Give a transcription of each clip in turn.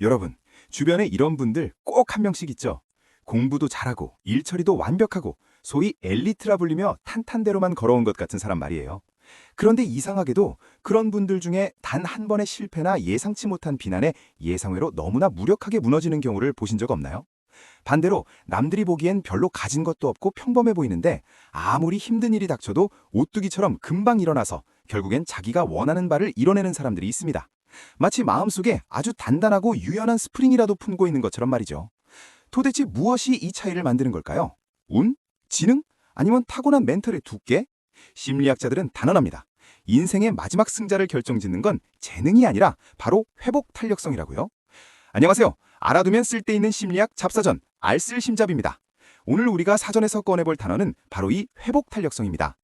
여러분, 주변에 이런 분들 꼭 한 명씩 있죠. 공부도 잘하고 일 처리도 완벽하고 소위 엘리트라 불리며 탄탄대로만 걸어온 것 같은 사람 말이에요. 그런데 이상하게도 그런 분들 중에 단 한 번의 실패나 예상치 못한 비난에 예상외로 너무나 무력하게 무너지는 경우를 보신 적 없나요? 반대로 남들이 보기엔 별로 가진 것도 없고 평범해 보이는데 아무리 힘든 일이 닥쳐도 오뚜기처럼 금방 일어나서 결국엔 자기가 원하는 바를 이뤄내는 사람들이 있습니다. 마치 마음속에 아주 단단하고 유연한 스프링이라도 품고 있는 것처럼 말이죠. 도대체 무엇이 이 차이를 만드는 걸까요? 운? 지능? 아니면 타고난 멘털의 두께? 심리학자들은 단언합니다. 인생의 마지막 승자를 결정짓는 건 재능이 아니라 바로 회복 탄력성이라고요. 안녕하세요. 알아두면 쓸데있는 심리학 잡사전 알쓸심잡입니다. 오늘 우리가 사전에서 꺼내볼 단어는 바로 이 회복 탄력성입니다.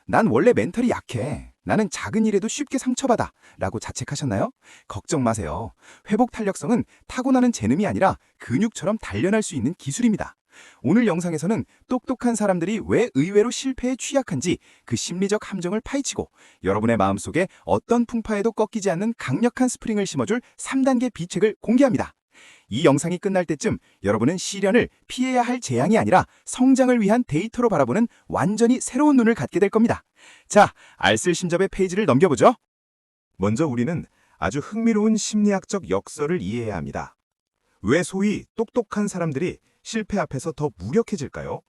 난 원래 멘탈이 약해. 나는 작은 일에도 쉽게 상처받아. 라고 자책하셨나요? 걱정 마세요. 회복 탄력성은 타고나는 재능이 아니라 근육처럼 단련할 수 있는 기술입니다. 오늘 영상에서는 똑똑한 사람들이 왜 의외로 실패에 취약한지 그 심리적 함정을 파헤치고 여러분의 마음속에 어떤 풍파에도 꺾이지 않는 강력한 스프링을 심어줄 3단계 비책을 공개합니다. 이 영상이 끝날 때쯤 여러분은 시련을 피해야 할 재앙이 아니라 성장을 위한 데이터로 바라보는 완전히 새로운 눈을 갖게 될 겁니다. 자, 알쓸심잡의 페이지를 넘겨보죠. 먼저 우리는 아주 흥미로운 심리학적 역설을 이해해야 합니다. 왜 소위 똑똑한 사람들이 실패 앞에서 더 무력해질까요?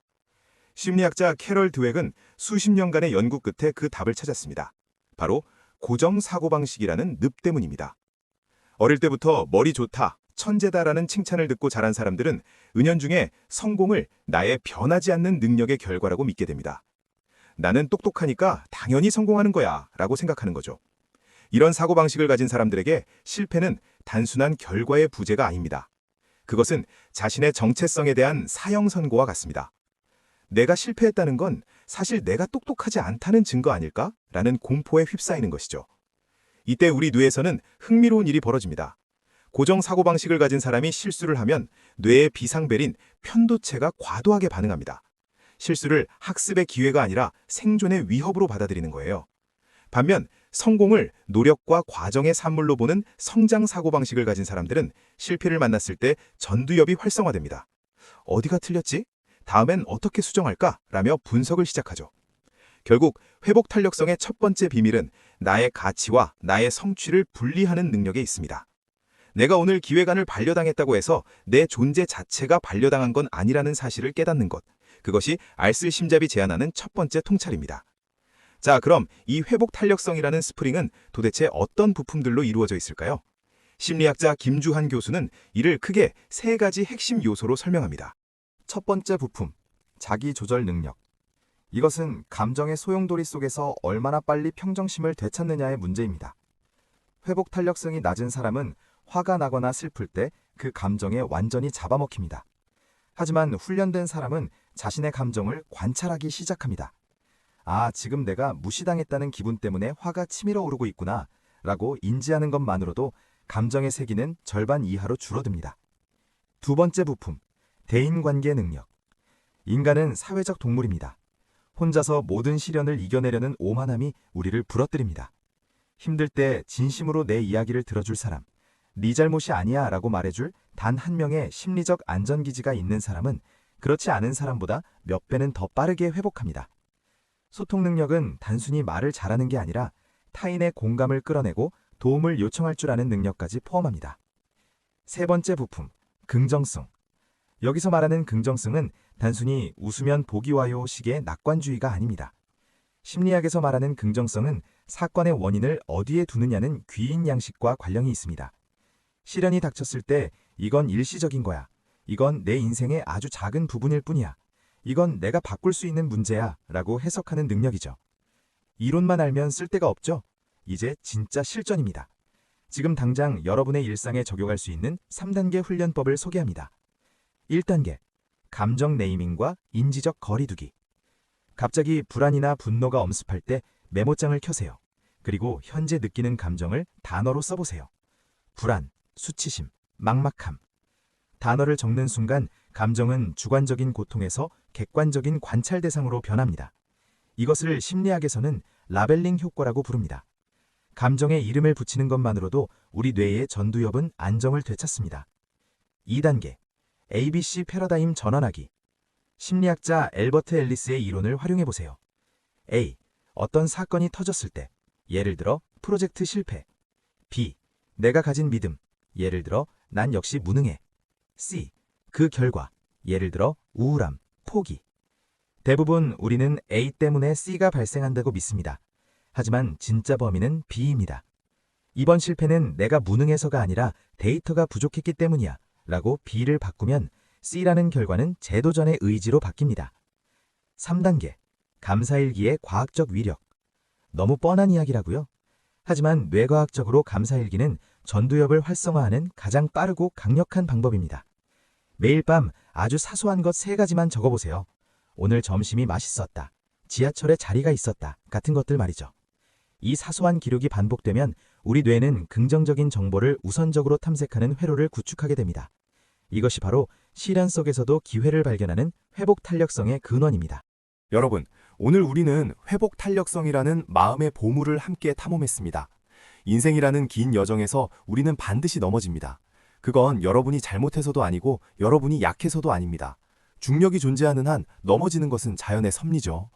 심리학자 캐럴 드웩은 수십 년간의 연구 끝에 그 답을 찾았습니다. 바로 고정 사고방식이라는 늪 때문입니다. 어릴 때부터 머리 좋다, 천재다라는 칭찬을 듣고 자란 사람들은 은연중에 성공을 나의 변하지 않는 능력의 결과라고 믿게 됩니다. 나는 똑똑하니까 당연히 성공하는 거야 라고 생각하는 거죠. 이런 사고방식을 가진 사람들에게 실패는 단순한 결과의 부재가 아닙니다. 그것은 자신의 정체성에 대한 사형선고와 같습니다. 내가 실패했다는 건 사실 내가 똑똑하지 않다는 증거 아닐까? 라는 공포에 휩싸이는 것이죠. 이때 우리 뇌에서는 흥미로운 일이 벌어집니다. 고정 사고방식을 가진 사람이 실수를 하면 뇌의 비상벨인 편도체가 과도하게 반응합니다. 실수를 학습의 기회가 아니라 생존의 위협으로 받아들이는 거예요. 반면 성공을 노력과 과정의 산물로 보는 성장 사고방식을 가진 사람들은 실패를 만났을 때 전두엽이 활성화됩니다. 어디가 틀렸지? 다음엔 어떻게 수정할까? 라며 분석을 시작하죠. 결국 회복 탄력성의 첫 번째 비밀은 나의 가치와 나의 성취를 분리하는 능력에 있습니다. 내가 오늘 기획안을 반려당했다고 해서 내 존재 자체가 반려당한 건 아니라는 사실을 깨닫는 것. 그것이 알쓸심잡이 제안하는 첫 번째 통찰입니다. 자, 그럼 이 회복 탄력성이라는 스프링은 도대체 어떤 부품들로 이루어져 있을까요? 심리학자 김주한 교수는 이를 크게 세 가지 핵심 요소로 설명합니다. 첫 번째 부품, 자기 조절 능력. 이것은 감정의 소용돌이 속에서 얼마나 빨리 평정심을 되찾느냐의 문제입니다. 회복 탄력성이 낮은 사람은 화가 나거나 슬플 때 그 감정에 완전히 잡아먹힙니다. 하지만 훈련된 사람은 자신의 감정을 관찰하기 시작합니다. 아, 지금 내가 무시당했다는 기분 때문에 화가 치밀어 오르고 있구나 라고 인지하는 것만으로도 감정의 세기는 절반 이하로 줄어듭니다. 두 번째 부품, 대인관계 능력. 인간은 사회적 동물입니다. 혼자서 모든 시련을 이겨내려는 오만함이 우리를 부러뜨립니다. 힘들 때 진심으로 내 이야기를 들어줄 사람, 네 잘못이 아니야 라고 말해줄 단 한 명의 심리적 안전기지가 있는 사람은 그렇지 않은 사람보다 몇 배는 더 빠르게 회복합니다. 소통 능력은 단순히 말을 잘하는 게 아니라 타인의 공감을 끌어내고 도움을 요청할 줄 아는 능력까지 포함합니다. 세 번째 부품, 긍정성. 여기서 말하는 긍정성은 단순히 웃으면 복이 와요 식의 낙관주의가 아닙니다. 심리학에서 말하는 긍정성은 사건의 원인을 어디에 두느냐는 귀인 양식과 관련이 있습니다. 시련이 닥쳤을 때 이건 일시적인 거야. 이건 내 인생의 아주 작은 부분일 뿐이야. 이건 내가 바꿀 수 있는 문제야 라고 해석하는 능력이죠. 이론만 알면 쓸데가 없죠? 이제 진짜 실전입니다. 지금 당장 여러분의 일상에 적용할 수 있는 3단계 훈련법을 소개합니다. 1단계, 감정 네이밍과 인지적 거리두기. 갑자기 불안이나 분노가 엄습할 때 메모장을 켜세요. 그리고 현재 느끼는 감정을 단어로 써보세요. 불안, 수치심, 막막함. 단어를 적는 순간 감정은 주관적인 고통에서 객관적인 관찰 대상으로 변합니다. 이것을 심리학에서는 라벨링 효과라고 부릅니다. 감정에 이름을 붙이는 것만으로도 우리 뇌의 전두엽은 안정을 되찾습니다. 2단계. ABC 패러다임 전환하기. 심리학자 앨버트 앨리스의 이론을 활용해 보세요. A. 어떤 사건이 터졌을 때, 예를 들어 프로젝트 실패. B. 내가 가진 믿음, 예를 들어 난 역시 무능해. C. 그 결과, 예를 들어 우울함, 포기. 대부분 우리는 A 때문에 C가 발생한다고 믿습니다. 하지만 진짜 범인은 B입니다. 이번 실패는 내가 무능해서가 아니라 데이터가 부족했기 때문이야 라고 B를 바꾸면 C라는 결과는 제도전의 의지로 바뀝니다. 3단계. 감사일기의 과학적 위력. 너무 뻔한 이야기라고요? 하지만 뇌과학적으로 감사일기는 전두엽을 활성화하는 가장 빠르고 강력한 방법입니다. 매일 밤 아주 사소한 것 3가지만 적어보세요. 오늘 점심이 맛있었다. 지하철에 자리가 있었다. 같은 것들 말이죠. 이 사소한 기록이 반복되면 우리 뇌는 긍정적인 정보를 우선적으로 탐색하는 회로를 구축하게 됩니다. 이것이 바로 시련 속에서도 기회를 발견하는 회복 탄력성의 근원입니다. 여러분, 오늘 우리는 회복 탄력성이라는 마음의 보물을 함께 탐험했습니다. 인생이라는 긴 여정에서 우리는 반드시 넘어집니다. 그건 여러분이 잘못해서도 아니고 여러분이 약해서도 아닙니다. 중력이 존재하는 한 넘어지는 것은 자연의 섭리죠.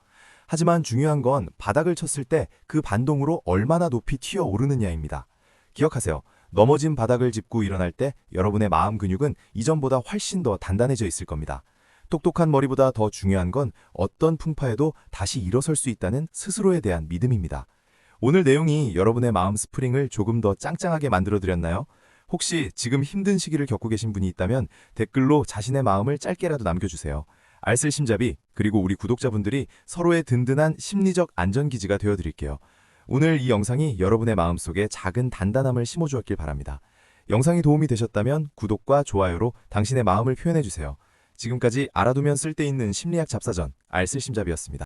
하지만 중요한 건 바닥을 쳤을 때 그 반동으로 얼마나 높이 튀어오르느냐입니다. 기억하세요. 넘어진 바닥을 짚고 일어날 때 여러분의 마음 근육은 이전보다 훨씬 더 단단해져 있을 겁니다. 똑똑한 머리보다 더 중요한 건 어떤 풍파에도 다시 일어설 수 있다는 스스로에 대한 믿음입니다. 오늘 내용이 여러분의 마음 스프링을 조금 더 짱짱하게 만들어드렸나요? 혹시 지금 힘든 시기를 겪고 계신 분이 있다면 댓글로 자신의 마음을 짧게라도 남겨주세요. 알쓸심잡이 그리고 우리 구독자분들이 서로의 든든한 심리적 안전기지가 되어드릴게요. 오늘 이 영상이 여러분의 마음속에 작은 단단함을 심어주었길 바랍니다. 영상이 도움이 되셨다면 구독과 좋아요로 당신의 마음을 표현해주세요. 지금까지 알아두면 쓸데있는 심리학 잡사전 알쓸심잡이였습니다.